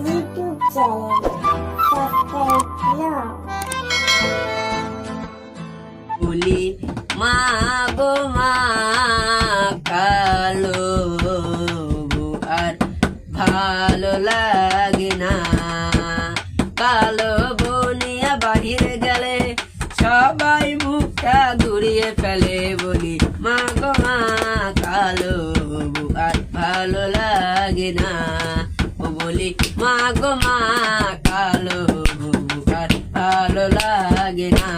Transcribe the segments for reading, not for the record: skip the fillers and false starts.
YouTube channel. Subscribe now. বলি মা গো মা কালো আর ভালো লাগে না, কালো বনিয়া বাহিরে গেলে সবাই মুখটা ঘুরিয়ে ফেলে। বলি মা গো মা কালো আর ভালো লাগে না, ও বলি মা গো মা কালো আর ভালো লাগে না।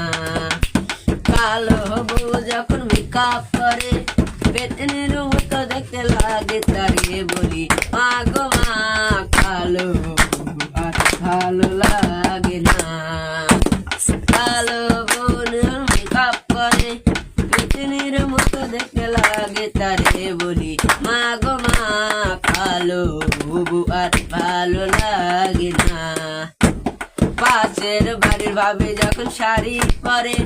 কালো বউ যখন মেকআপ করে বেতনের মতো দেখতে লাগে তারে। বলি মা গো মা কালো আর ভালো লাগে না, কালো বউ মেকআপ করে বেতনের মতো দেখতে লাগে তারে। বলি মা গো মা কালো আর ভালো লাগে না। পাশের বাড়ির ভাবে যখন শাড়ি পরে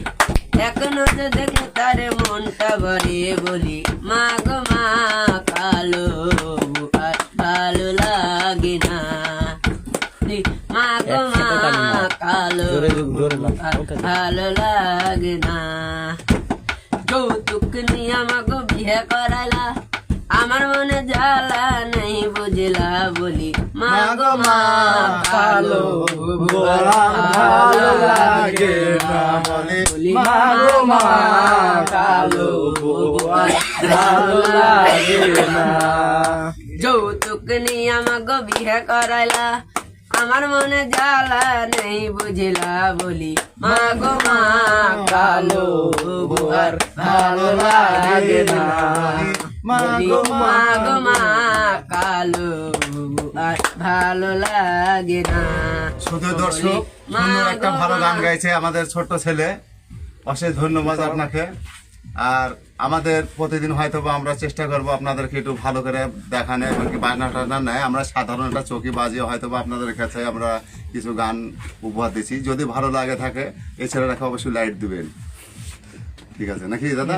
এখনো যে দেখলে তারে মনটা ভরে। বলি মা গো মা কালো আর ভালো লাগে না, মা গো মা কালো আর ভালো লাগে না। যৌতুক নিয়ে আমাকে বিয়ে করাইলা, আমার মনে জ্বালা নেই বুঝলা। বলি মা গো মা কালো ভালো লাগে না, বলি মা গো মা কালো ভালো লাগে না। যৌতুক নিয়ে আমাকে বিয়ে করাইলা, আমার মনে জ্বালা নেই বুঝলা। বলি মা গো মা কালো আর ভালো লাগে না, বলি মা গো মা কালো আর ভালো লাগে না। শুধু দর্শক, সুন্দর একটা ভালো গান গাইছে আমাদের ছোট্ট ছেলে, অশেষ ধন্যবাদ আপনাকে। আর আমাদের প্রতিদিন হয়তো আমরা চেষ্টা করবো আপনাদেরকে একটু ভালো করে দেখানো, এমনকি বাজনা টাজনা নেয় আমরা সাধারণ একটা চৌকি বাজিয়ে হয়তো আপনাদের কাছে আমরা কিছু গান উপহার দিচ্ছি। যদি ভালো লাগে থাকে এই ছেলেটাকে অবশ্যই লাইট দিবেন, ঠিক আছে নাকি দাদা?